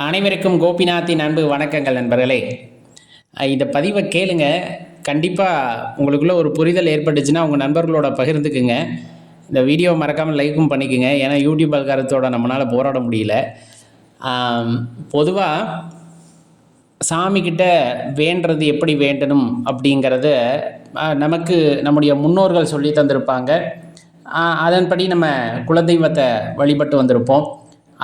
அனைவருக்கும் கோபிநாத்தின் அன்பு வணக்கங்கள் நண்பர்களே. இந்த பதிவை கேளுங்க. கண்டிப்பாக உங்களுக்குள்ள ஒரு புரிதல் ஏற்பட்டுச்சுன்னா உங்கள் நண்பர்களோட பகிர்ந்துக்குங்க. இந்த வீடியோ மறக்காமல் லைக்கும் பண்ணிக்கோங்க. ஏன்னா யூடியூப் அல்காரத்தோட நம்மளால் போராட முடியல. பொதுவாக சாமிக்கிட்ட வேண்டுறது எப்படி வேண்டணும் அப்படிங்கிறத நமக்கு நம்முடைய முன்னோர்கள் சொல்லி தந்திருப்பாங்க. அதன்படி நம்ம குலதெய்வத்தை வழிபட்டு வந்திருப்போம்.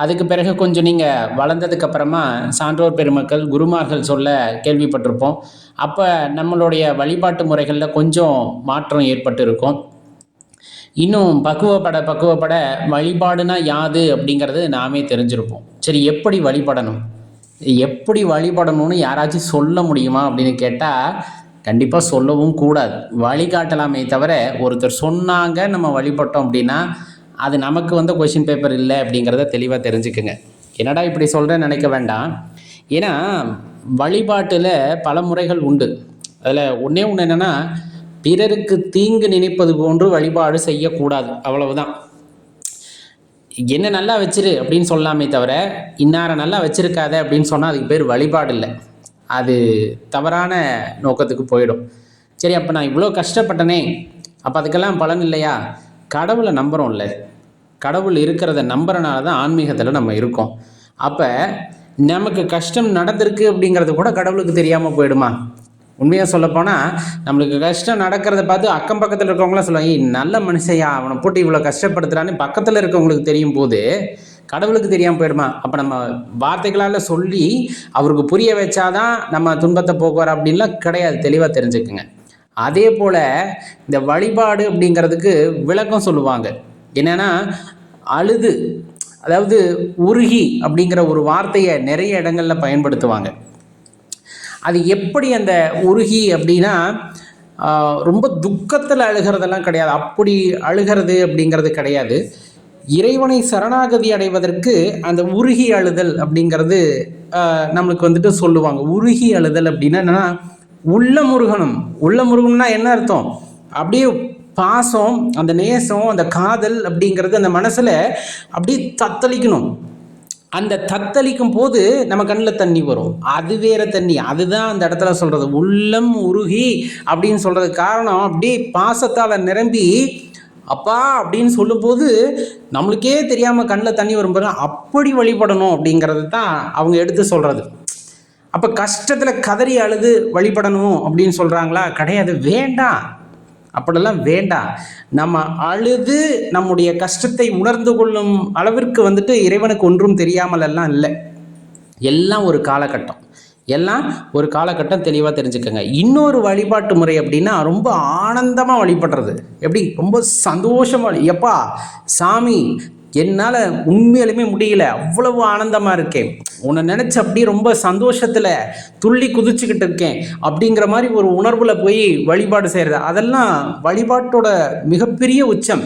அதுக்கு பிறகு கொஞ்சம் நீங்கள் வளர்ந்ததுக்கப்புறமா சான்றோர் பெருமக்கள் குருமார்கள் சொல்ல கேள்விப்பட்டிருப்போம். அப்போ நம்மளுடைய வழிபாட்டு முறைகளில் கொஞ்சம் மாற்றம் ஏற்பட்டு இருக்கும். இன்னும் பக்குவப்பட வழிபாடுனா யாது அப்படிங்கிறது நாமே தெரிஞ்சிருப்போம். சரி, எப்படி வழிபடணும்னு யாராச்சும் சொல்ல முடியுமா அப்படின்னு கேட்டால் கண்டிப்பாக சொல்லவும் கூடாது. வழிகாட்டலாமே தவிர ஒருத்தர் சொன்னாங்க நம்ம வழிபட்டோம் அப்படின்னா அது நமக்கு வந்த கொஷின் பேப்பர் இல்லை அப்படிங்கிறத தெளிவாக தெரிஞ்சுக்குங்க. என்னடா இப்படி சொல்கிறேன்னு நினைக்க வேண்டாம். ஏன்னா வழிபாட்டில் பல முறைகள் உண்டு. அதில் ஒன்று என்னென்னா, பிறருக்கு தீங்கு நினைப்பது போன்று வழிபாடு செய்யக்கூடாது, அவ்வளவுதான். என்ன நல்லா வச்சிரு அப்படின்னு சொல்லாமே தவிர இன்னாரை நல்லா வச்சிருக்காத அப்படின்னு சொன்னால் அதுக்கு பேர் வழிபாடு இல்லை. அது தவறான நோக்கத்துக்கு போயிடும். சரி, அப்போ நான் இவ்வளோ கஷ்டப்பட்டனே, அப்போ அதுக்கெல்லாம் பலன் இல்லையா? கடவுளை நம்புகிறோம்ல, கடவுள் இருக்கிறத நம்புறனால தான் ஆன்மீகத்தில் நம்ம இருக்கோம். அப்போ நமக்கு கஷ்டம் நடந்திருக்கு அப்படிங்கிறது கூட கடவுளுக்கு தெரியாமல் போயிடுமா? உண்மையாக சொல்லப்போனால் நம்மளுக்கு கஷ்டம் நடக்கிறத பார்த்து அக்கம் பக்கத்தில் இருக்கவங்களாம் சொல்லுவாங்க, நல்ல மனுஷையா, அவனை போட்டு இவ்வளோ கஷ்டப்படுத்துறான்னு பக்கத்தில் இருக்கவங்களுக்கு தெரியும் போது கடவுளுக்கு தெரியாமல் போயிடுமா? அப்போ நம்ம வார்த்தைகளால் சொல்லி அவருக்கு புரிய வச்சாதான் நம்ம துன்பத்தை போக்குவார் அப்படின்லாம் கிடையாது. தெளிவாக தெரிஞ்சுக்குங்க. அதே போல் இந்த வழிபாடு அப்படிங்கிறதுக்கு விளக்கம் சொல்லுவாங்க. என்னென்னா, அழுது, அதாவது உருகி அப்படிங்கிற ஒரு வார்த்தையை நிறைய இடங்களில் பயன்படுத்துவாங்க. அது எப்படி அந்த உருகி அப்படின்னா ரொம்ப துக்கத்தில் அழுகிறதெல்லாம் கிடையாது. அப்படி அழுகிறது அப்படிங்கிறது கிடையாது. இறைவனை சரணாகதி அடைவதற்கு அந்த உருகி அழுதல் அப்படிங்கிறது நம்மளுக்கு வந்துட்டு சொல்லுவாங்க. உருகி அழுதல் அப்படின்னா என்னன்னா, உள்ள முருகணும்னா என்ன அர்த்தம்? அப்படியே பாசம், அந்த நேசம், அந்த காதல் அப்படிங்கிறது அந்த மனசுல அப்படியே தத்தளிக்கணும். அந்த தத்தளிக்கும் போது நம்ம கண்ணில் தண்ணி வரும். அது வேற தண்ணி. அதுதான் அந்த இடத்துல சொல்றது உள்ளம் உருகி அப்படின்னு சொல்றதுக்கு காரணம். அப்படியே பாசத்தால் நிரம்பி அப்பா அப்படின்னு சொல்லும்போது நம்மளுக்கே தெரியாம கண்ணில் தண்ணி வரும் பாருங்க. அப்படி வழிபடணும் அப்படிங்கிறது தான் அவங்க எடுத்து சொல்றது. அப்போ கஷ்டத்தில் கதறி அழுது வழிபடணும் அப்படின்னு சொல்கிறாங்களா? கிடையாது, வேண்டாம், அப்படிலாம் வேண்டாம். நம்ம அழுது நம்முடைய கஷ்டத்தை உணர்ந்து கொள்ளும் அளவிற்கு வந்துட்டு இறைவனுக்கு ஒன்றும் தெரியாமல் எல்லாம் இல்லை. எல்லாம் ஒரு காலகட்டம் தெளிவாக தெரிஞ்சுக்கோங்க. இன்னொரு வழிபாட்டு முறை அப்படின்னா ரொம்ப ஆனந்தமாக வழிபடுறது. எப்படி? ரொம்ப சந்தோஷமாக, எப்பா சாமி என்னால் உண்மையிலுமே முடியல, அவ்வளவு ஆனந்தமாக இருக்கேன், உன்னை நினச்சி அப்படியே ரொம்ப சந்தோஷத்தில் துள்ளி குதிச்சுக்கிட்டு இருக்கேன் அப்படிங்கிற மாதிரி ஒரு உணர்வில் போய் வழிபாடு செய்கிறது, அதெல்லாம் வழிபாட்டோட மிகப்பெரிய உச்சம்.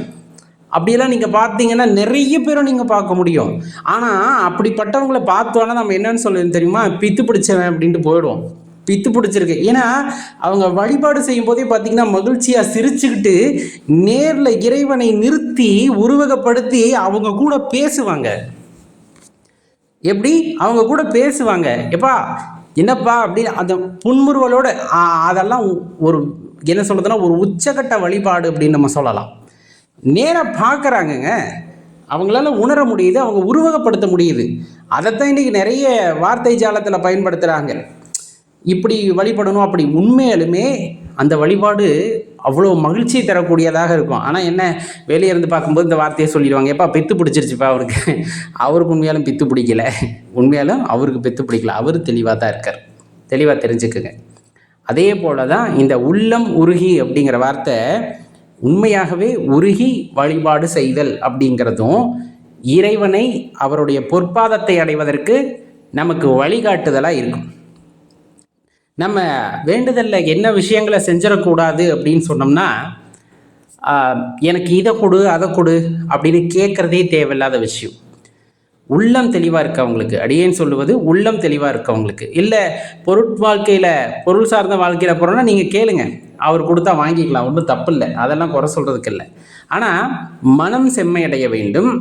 அப்படியெல்லாம் நீங்கள் பார்த்தீங்கன்னா நிறைய பேரை நீங்கள் பார்க்க முடியும். ஆனால் அப்படிப்பட்டவங்களை பார்த்தோன்னா நம்ம என்னன்னு சொல்லுவோம் தெரியுமா? பித்து பிடிச்சவன் அப்படின்ட்டு போயிடுவோம். பித்து பிடிச்சிருக்கு. ஏன்னா அவங்க வழிபாடு செய்யும் போதே பார்த்தீங்கன்னா மகிழ்ச்சியாக சிரிச்சுக்கிட்டு நேரில் இறைவனை நிறுத்தி உருவகப்படுத்தி அவங்க கூட பேசுவாங்க. எப்படி? அவங்க கூட பேசுவாங்க. எப்பா என்னப்பா அப்படின்னு அந்த புன்முறுவலோட. அதெல்லாம் ஒரு என்ன சொல்றதுன்னா ஒரு உச்சகட்ட வழிபாடு அப்படின்னு நம்ம சொல்லலாம். நேராக பார்க்குறாங்கங்க, அவங்களால உணர முடியுது, அவங்க உருவகப்படுத்த முடியுது. அதைத்தான் இன்றைக்கி நிறைய வார்த்தை ஜாலத்தில் பயன்படுத்துகிறாங்க. இப்படி வழிபடணும் அப்படி. உண்மையாலுமே அந்த வழிபாடு அவ்வளோ மகிழ்ச்சி தரக்கூடியதாக இருக்கும். ஆனால் என்ன, வெளியே இருந்து பார்க்கும்போது இந்த வார்த்தையை சொல்லிடுவாங்க, எப்பா பித்து பிடிச்சிருச்சுப்பா அவருக்கு உண்மையாலும் பித்து பிடிக்கல. உண்மையாலும் அவருக்கு பித்து பிடிக்கல. அவர் தெளிவாக தான் இருக்கார். தெளிவாக தெரிஞ்சுக்குங்க. அதே போல தான் இந்த உள்ளம் உருகி அப்படிங்கிற வார்த்தை உண்மையாகவே உருகி வழிபாடு செய்தல் அப்படிங்கிறதும் இறைவனை அவருடைய பொற்பாதத்தை அடைவதற்கு நமக்கு வழிகாட்டுதலாக இருக்கும். நம்ம வேண்டுதலில் என்ன விஷயங்களை செஞ்சிடக்கூடாது அப்படின்னு சொன்னோம்னா, எனக்கு இதை கொடு அதை கொடு அப்படின்னு கேட்குறதே தேவையில்லாத விஷயம். உள்ளம் தெளிவாக இருக்கவங்களுக்கு, அடியேன்னு சொல்லுவது உள்ளம் தெளிவாக இருக்கவங்களுக்கு. இல்லை பொருள் சார்ந்த வாழ்க்கையில் போகிறோன்னா நீங்கள் கேளுங்க, அவர் கொடுத்தா வாங்கிக்கலாம், ஒன்றும் தப்பு இல்லை, அதெல்லாம் குறை சொல்கிறதுக்கு இல்லை. ஆனால் மனம் செம்மையடைய வேண்டும்,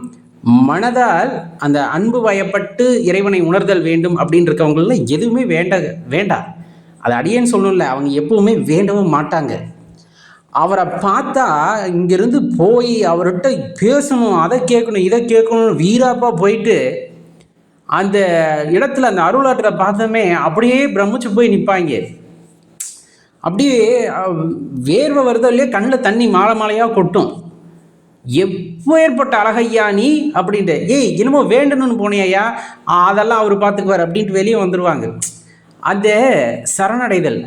மனதால் அந்த அன்பு வயப்பட்டு இறைவனை உணர்தல் வேண்டும் அப்படின்னு இருக்கவங்கள எதுவுமே வேண்டாம். அது அடியேன்னு சொல்லணும்ல, அவங்க எப்பவுமே வேண்டவும் மாட்டாங்க. அவரை பார்த்தா இங்கிருந்து போய் அவர்கிட்ட பேசணும், அதை கேட்கணும், இதை கேட்கணும், வீராப்பா போயிட்டு அந்த இடத்துல அந்த அருளாற்றை பார்த்தோமே அப்படியே பிரமிச்சு போய் நிற்பாங்க. அப்படியே வேர்வை வருதோ இல்லையா, கண்ணில் தண்ணி மாலை மாலையாக கொட்டும். எப்போ ஏற்பட்ட அழகையா நீ அப்படின்ட்டு, ஏய் என்னமோ வேண்டணும்னு போனியா, அதெல்லாம் அவர் பார்த்துக்குவார் அப்படின்ட்டு வெளியே வந்துடுவாங்க. அந்த சரணடைதல்,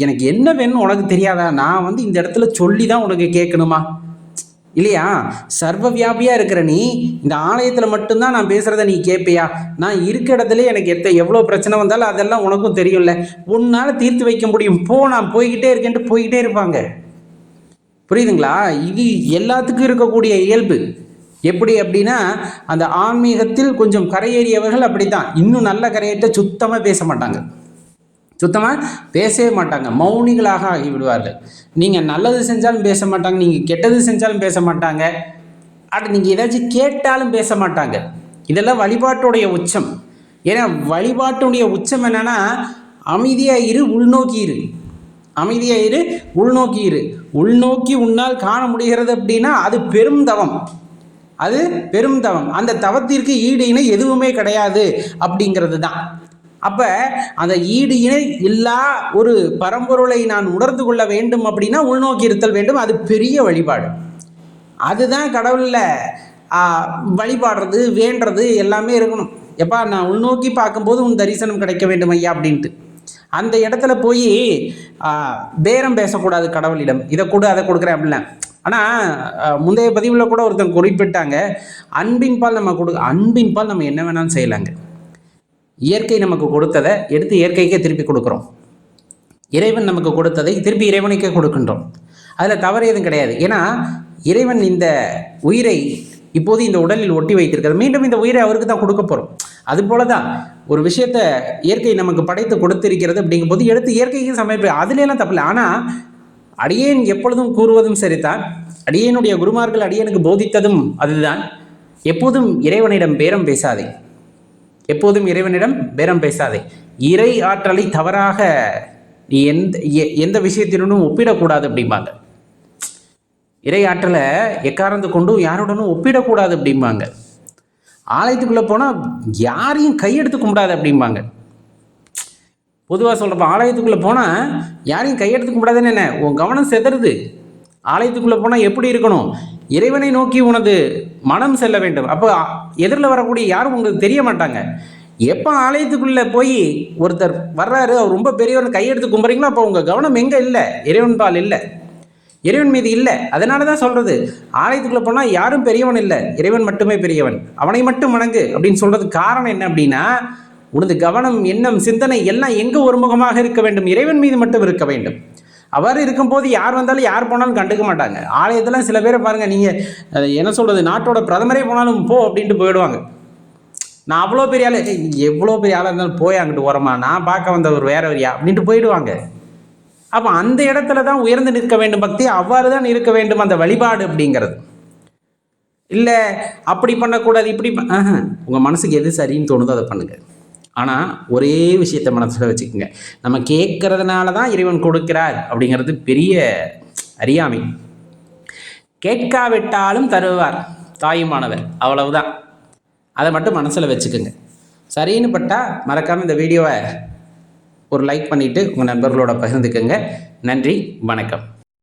எனக்கு என்ன வேணும்னு உனக்கு தெரியாதா, நான் வந்து இந்த இடத்துல சொல்லி தான் உனக்கு கேட்கணுமா இல்லையா? சர்வ வியாபியாக இருக்கிற நீ இந்த ஆலயத்தில் மட்டும்தான் நான் பேசுகிறத நீ கேட்பியா? நான் இருக்க இடத்துல எனக்கு எவ்வளோ பிரச்சனை வந்தாலும் அதெல்லாம் உனக்கும் தெரியும்ல, உன்னால் தீர்த்து வைக்க முடியும், போ நான் போய்கிட்டே இருக்கேன்ட்டு போய்கிட்டே இருப்பாங்க. புரியுதுங்களா? இது எல்லாத்துக்கும் இருக்கக்கூடிய இயல்பு. எப்படி அப்படின்னா, அந்த ஆன்மீகத்தில் கொஞ்சம் கரையேறியவர்கள் அப்படித்தான். இன்னும் நல்ல கரையேற்ற சுத்தமாக பேச மாட்டாங்க, சுத்தமாக பேசவே மாட்டாங்க, மௌனிகளாக ஆகிவிடுவார்கள். நீங்கள் நல்லது செஞ்சாலும் பேச மாட்டாங்க, நீங்கள் கெட்டது செஞ்சாலும் பேச மாட்டாங்க, அது நீங்கள் ஏதாச்சும் கேட்டாலும் பேச மாட்டாங்க. இதெல்லாம் வழிபாட்டுடைய உச்சம். ஏன்னா வழிபாட்டுடைய உச்சம் என்னன்னா, அமைதியாக இரு, உள்நோக்கி இரு, அமைதியாக இரு, உள்நோக்கி இரு. உள்நோக்கி உன்னால் காண முடிகிறது அப்படின்னா அது பெரும் தவம், அது பெரும் தவம். அந்த தவத்திற்கு ஈடு இணை எதுவுமே கிடையாது அப்படிங்கிறது தான். அப்போ அந்த ஈடு இணை இல்லா ஒரு பரம்பொருளை நான் உணர்ந்து கொள்ள வேண்டும் அப்படின்னா உள்நோக்கி இருத்தல் வேண்டும். அது பெரிய வழிபாடு. அதுதான் கடவுளில் வழிபாடுறது, வேண்டுறது எல்லாமே இருக்கணும். எப்பா நான் உள்நோக்கி பார்க்கும்போது உன் தரிசனம் கிடைக்க வேண்டும் ஐயா அப்படின்ட்டு. அந்த இடத்துல போய் பேரம் பேசக்கூடாது கடவுளிடம், இதை கொடு அதை கொடுக்குறேன் அப்படிலாம். ஆனால் முந்தைய பதிவில் கூட ஒருத்தன் குறிப்பிட்டாங்க, அன்பின் பால் அன்பின் பால் நம்ம என்ன வேணாலும் செய்யலாங்க. இயற்கை நமக்கு கொடுத்ததை எடுத்து இயற்கைக்கே திருப்பி கொடுக்குறோம், இறைவன் நமக்கு கொடுத்ததை திருப்பி இறைவனுக்கே கொடுக்கின்றோம். அதில் தவறு எதுவும் கிடையாது. ஏன்னா இறைவன் இந்த உயிரை இப்போது இந்த உடலில் ஒட்டி வைத்திருக்கிறது, மீண்டும் இந்த உயிரை அவருக்கு தான் கொடுக்க போகிறோம். அதுபோல தான் ஒரு விஷயத்தை இயற்கை நமக்கு படைத்து கொடுத்திருக்கிறது அப்படிங்கும் போது எடுத்து இயற்கைக்கு சமைப்பு, அதுலாம் தப்பில்லை. ஆனால் அடியேன் எப்பொழுதும் கூறுவதும் சரிதான், அடியேனுடைய குருமார்கள் அடியேனுக்கு போதித்ததும் அதுதான், எப்போதும் இறைவனிடம் பேரம் பேசாதே, எப்போதும் இறைவனிடம் பேரம் பேசாதே. இறை ஆற்றலை தவறாக நீ எந்த விஷயத்தினும் ஒப்பிடக்கூடாது அப்படிம்பாங்க. இறை ஆற்றலை எக்காரந்து கொண்டும் யாருடனும் ஒப்பிடக்கூடாது அப்படிம்பாங்க. ஆலயத்துக்குள்ளே போனால் யாரையும் கையெடுத்து கும்பிடாது அப்படிம்பாங்க. பொதுவாக சொல்கிறப்ப ஆலயத்துக்குள்ளே போனால் யாரையும் கையெடுத்து கும்பிடாதுன்னு என்ன, உன் கவனம் செதறுது. ஆலயத்துக்குள்ளே போனால் எப்படி இருக்கணும், இறைவனை நோக்கி உனது மனம் செல்ல வேண்டும். அப்போ எதிரில் வரக்கூடிய யாரும் உங்களுக்கு தெரிய மாட்டாங்க. எப்போ ஆலயத்துக்குள்ளே போய் ஒருத்தர் வர்றாரு, அவர் ரொம்ப பெரியவர், கையெடுத்து கும்பிட்றீங்களோ அப்போ உங்கள் கவனம் எங்கே இல்லை, இறைவன் பால் இல்லை, இறைவன் மீது இல்லை. அதனால தான் சொல்கிறது, ஆலயத்துக்குள்ளே போனால் யாரும் பெரியவன் இல்லை, இறைவன் மட்டுமே பெரியவன், அவனை மட்டும் வணங்கு அப்படின்னு சொல்கிறதுக்கு காரணம் என்ன அப்படின்னா, உனது கவனம், எண்ணம், சிந்தனை எல்லாம் எங்கே ஒருமுகமாக இருக்க வேண்டும், இறைவன் மீது மட்டும் இருக்க வேண்டும். அவ்வாறு இருக்கும்போது யார் வந்தாலும் யார் போனாலும் கண்டுக்க மாட்டாங்க. ஆலயத்தெல்லாம் சில பேரை பாருங்கள், நீங்கள் என்ன சொல்கிறது, நாட்டோட பிரதமரே போனாலும் போ அப்படின்ட்டு போயிடுவாங்க. நான் அவ்வளோ பெரிய ஆள், எவ்வளோ பெரிய ஆளாக இருந்தாலும் போய் அங்கிட்டு ஓரமா, நான் பார்க்க வந்தவர் வேற வரியா அப்படின்ட்டு போயிடுவாங்க. அப்போ அந்த இடத்துல தான் உயர்ந்து நிற்க வேண்டும் பக்தி, அவ்வாறு தான் இருக்க வேண்டும் அந்த வழிபாடு அப்படிங்கிறது. இல்லை அப்படி பண்ணக்கூடாது, இப்படி உங்கள் மனசுக்கு எது சரின்னு தோணுதோ அதை பண்ணுங்கள். ஆனால் ஒரே விஷயத்தை மனசில் வச்சுக்கோங்க, நம்ம கேட்கறதுனால தான் இறைவன் கொடுக்கிறார் அப்படிங்கிறது பெரிய அறியாமை. கேட்காவிட்டாலும் தருவார் தாயுமானவர், அவ்வளவுதான். அதை மட்டும் மனசில் வச்சுக்கோங்க. சரின்னு பட்டால் மறக்காமல் இந்த வீடியோவை ஒரு லைக் பண்ணிவிட்டு உங்கள் நண்பர்களோட பகிர்ந்துக்கோங்க. நன்றி, வணக்கம்.